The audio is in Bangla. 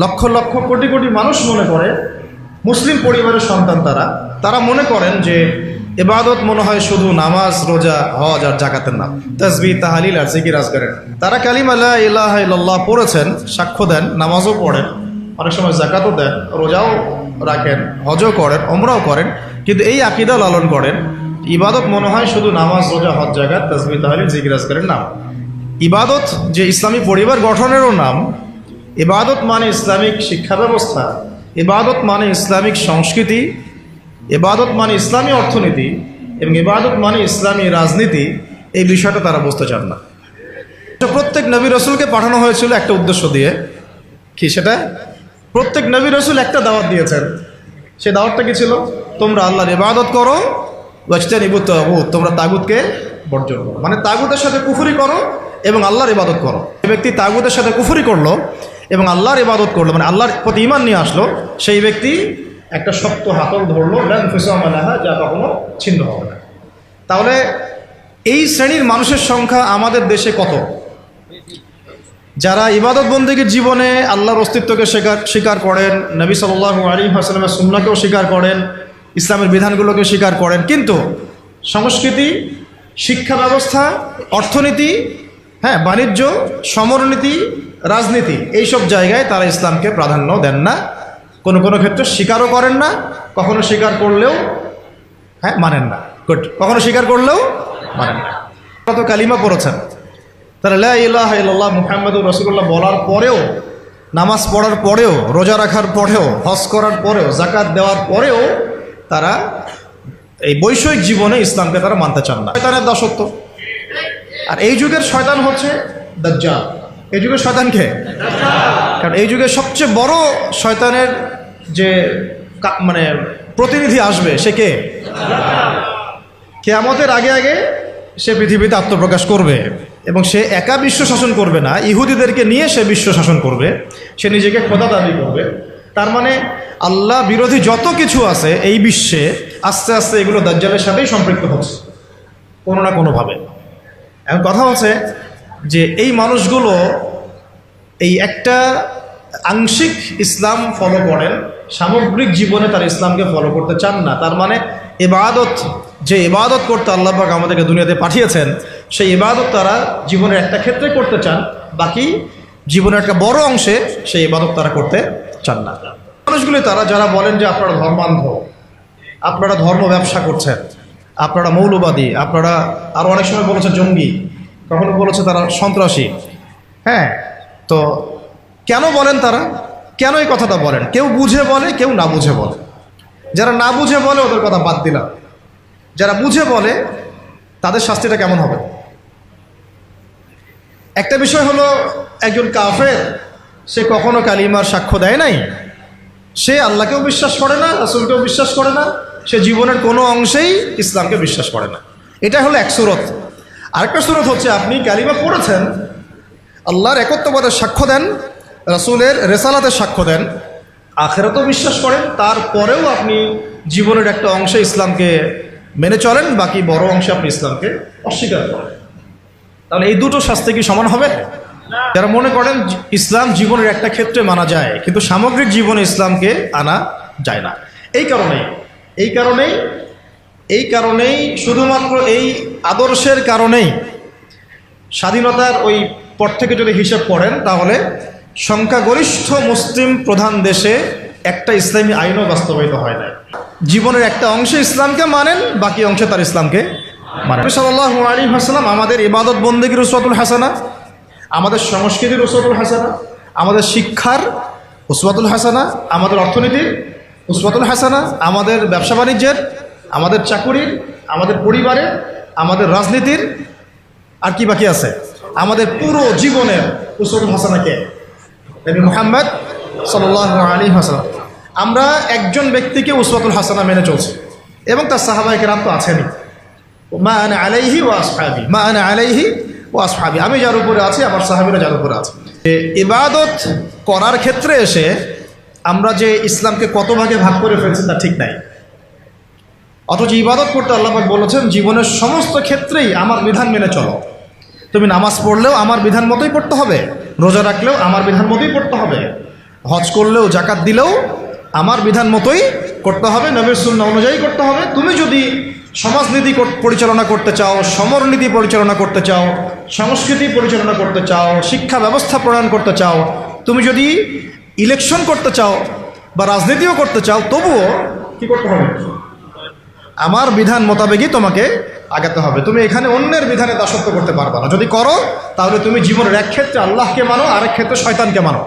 লক্ষ লক্ষ কোটি কোটি মানুষ মনে করে, মুসলিম পরিবারের সন্তান তারা মনে করেন যে ইবাদত মনে হয় শুধু নামাজ, রোজা, হজ আর জাকাতের নাম, তাসবিহ, তাহলিল আর জিকির আজকারের। তারা কালিমা লা ইলাহা ইল্লাল্লাহ পড়েছেন, সাক্ষ্য দেন, নামাজও পড়েন, অনেক সময় জাকাতও দেন, রোজাও রাখেন, হজও করেন, ওমরাও করেন, কিন্তু এই আকীদা লালন করেন ইবাদত মনে হয় শুধু নামাজ, রোজা, হজ, জাকাত, তাসবিহ, তাহলিল, জিকির আজকারের নাম। ইবাদত যে ইসলামী পরিবার গঠনেরও নাম, ইবাদত মানে ইসলামিক শিক্ষা ব্যবস্থা, ইবাদত মানে ইসলামিক সংস্কৃতি, ইবাদত মানে ইসলামী অর্থনীতি এবং ইবাদত মানে ইসলামী রাজনীতি, এই বিষয়টা তারা বুঝতে চান না। প্রত্যেক নবী রসুলকে পাঠানো হয়েছিল একটা উদ্দেশ্য দিয়ে, কি সেটা? প্রত্যেক নবী রসুল একটা দাওয়াত দিয়েছেন। সেই দাওয়াতটা কি ছিল? তোমরা আল্লাহর ইবাদত করো, ওয়াজতানিবুত তাগুত, তোমরা তাগুতকে বর্জন করো, মানে তাগুতের সাথে কুফরি করো এবং আল্লাহর ইবাদত করো। যে ব্যক্তি তাগুতের সাথে কুফরি করলো এবং আল্লাহর ইবাদত করলো, মানে আল্লাহর প্রতি ঈমান নিয়ে আসলো, সেই ব্যক্তি একটা শক্ত হাতল ধরলো, যা কখনো ছিন্ন হবে না। তাহলে এই শ্রেণীর মানুষের সংখ্যা আমাদের দেশে কত? যারা ইবাদত বন্দেগীর জীবনে আল্লাহর অস্তিত্বকে স্বীকার করেন, নবী সাল্লাল্লাহু আলাইহি ওয়াসাল্লামের সুন্নাহকেও স্বীকার করেন, ইসলামের বিধানগুলোকে স্বীকার করেন, কিন্তু সংস্কৃতি, শিক্ষা ব্যবস্থা, অর্থনীতি, বাণিজ্য, সমরনীতি, রাজনীতি, এইসব জায়গায় তারা ইসলামকে প্রাধান্য দেন না, কোনো কোনো ক্ষেত্রে স্বীকারও করেন না, কখনো স্বীকার করলেও মানেন না, কখনো স্বীকার করলেও মানেন না। কত কালিমা পড়েছেন তারা, লা ইলাহা ইল্লাল্লাহ মুহাম্মাদুর রাসূলুল্লাহ বলার পরেও, নামাজ পড়ার পরেও, রোজা রাখার পরেও, হজ করার পরেও, জাকাত দেওয়ার পরেও তারা এই বৈষয়িক জীবনে ইসলামকে তারা মানতে চান না। শয়তানের দাসত্ব। আর এই যুগের শয়তান হচ্ছে দাজ্জাল। এই যুগের শয়তানকে, কারণ এই যুগে সবচেয়ে বড় শয়তানের যে মানে প্রতিনিধি আসবে সে কে? কিয়ামতের আগে আগে সে পৃথিবীতে আত্মপ্রকাশ করবে এবং সে একা বিশ্ব শাসন করবে না, ইহুদিদেরকে নিয়ে সে বিশ্ব শাসন করবে, সে নিজেকে খোদা দাবি করবে। তার মানে আল্লাহ বিরোধী যত কিছু আছে এই বিশ্বে আস্তে আস্তে এগুলো দাজ্জালের সাথেই সম্পৃক্ত হচ্ছে কোনো না কোনোভাবে। এখন কথা হচ্ছে যে এই মানুষগুলো এই একটা আংশিক ইসলাম ফলো করেন, সামগ্রিক জীবনে তারা ইসলামকে ফলো করতে চান না। তার মানে ইবাদত, যে ইবাদত করতে আল্লাহ পাক আমাদেরকে দুনিয়াতে পাঠিয়েছেন, সেই ইবাদত তারা জীবনের একটা ক্ষেত্রে করতে চান, বাকি জীবনের একটা বড় অংশে সেই ইবাদত তারা করতে চান না। মানুষগুলি তারা যারা বলেন যে আপনারা ধর্মান্ধ, আপনারা ধর্ম ব্যবসা করছেন, আপনারা মৌলবাদী, আপনারা আরও অনেক সময় বলেছে জঙ্গি, কখনো বলেছে তারা সন্ত্রাসী। তো কেন বলেন তারা? কেন এই কথাটা বলেন? কেউ বুঝে বলে, কেউ না বুঝে বলে। যারা না বুঝে বলে ওদের কথা বাদ দিলাম, যারা বুঝে বলে তাদের শাস্তিটা কেমন হবে? একটা বিষয় হলো, একজন কাফের, সে কখনো কালিমার সাক্ষ্য দেয় নাই, সে আল্লাহকেও বিশ্বাস করে না, রাসূলকেও বিশ্বাস করে না, সে জীবনের কোনো অংশেই ইসলামকে বিশ্বাস করে না। এটা হলো এক সুরত। আরেকটা সুরত হচ্ছে আপনি কালিমা পড়েছেন, আল্লাহর একত্ববাদের সাক্ষ্য দেন, রাসূলের রেসালাতের সাক্ষ্য দেন, আখিরাতেও বিশ্বাস করেন, তারপরেও আপনি জীবনের একটা অংশে ইসলামকে মেনে চলেন, বাকি বড় অংশে আপনি ইসলামকে অস্বীকার করেন। তাহলে এই দুটো শাস্তি কি সমান হবে? যারা মনে করেন ইসলাম জীবনের একটা ক্ষেত্রে মানা যায় কিন্তু সামগ্রিক জীবনে ইসলামকে আনা যায় না, এই কারণেই শুধুমাত্র এই আদর্শের কারণেই স্বাধীনতার ওই পর থেকে যদি হিসাব করেন তাহলে সংখ্যাগরিষ্ঠ মুসলিম প্রধান দেশে একটা ইসলামী আইনও বাস্তবায়িত হয় না। জীবনের একটা অংশে ইসলামকে মানেন, বাকি অংশে তার ইসলামকে মানেন। সাল্লাল্লাহু আলাইহি ওয়াসাল্লাম আমাদের ইবাদত বন্দেগীর উসওয়াতুল হাসানা, আমাদের সংস্কৃতির উসওয়াতুল হাসানা, আমাদের শিক্ষার উসওয়াতুল হাসানা, আমাদের অর্থনীতির উসওয়াতুল হাসানা, আমাদের ব্যবসা বাণিজ্যের, আমাদের চাকুরির, আমাদের পরিবারের, আমাদের রাজনীতির, আর কি বাকি আছে, আমাদের পুরো জীবনের উসওয়াতুল হাসানাকে নবী মুহাম্মদ সাল্লাল্লাহু আলাইহি ওয়াসাল্লাম। আমরা একজন ব্যক্তিকে উসওয়াতুল হাসানা মেনে চলছি এবং তার সাহাবায়ে কেরাম তো আছেনই। মা আনা আলাইহি ওয়া আসহাবি, মা আনা আলাইহি ওয়া আসহাবি, আমি যার উপরে আছি আমার সাহাবীরা যার উপরে আছে। ইবাদত করার ক্ষেত্রে এসে আমরা যে ইসলামকে কত ভাগে ভাগ করে ফেলছি তা ঠিক নাই। অথচ ইবাদত করতে আল্লাহ পাক বলেছেন জীবনের সমস্ত ক্ষেত্রেই আমার বিধান মেনে চলো। তুমি নামাজ পড়লেও আমার বিধান মতোই পড়তে হবে, রোজা রাখলেও আমার বিধান মতোই পড়তে হবে, হজ করলেও জাকাত দিলেও আমার বিধান মতোই করতে হবে, নবীর সুন্নাহ অনুযায়ী করতে হবে। তুমি যদি সমাজনীতি পরিচালনা করতে চাও, সমরনীতি পরিচালনা করতে চাও, সংস্কৃতি পরিচালনা করতে চাও, শিক্ষা ব্যবস্থা প্রণয়ন করতে চাও, তুমি যদি ইলেকশন করতে চাও বা রাজনীতিও করতে চাও, তবুও কি করতে হবে? আমার বিধান মোতাবেকই তোমাকে আগাতে হবে। তুমি এখানে অন্যের বিধানে দাসত্ব করতে পারবে না। যদি করো তাহলে তুমি জীবনের এক ক্ষেত্রে আল্লাহকে মানো, আরেক ক্ষেত্রে শয়তানকে মানো।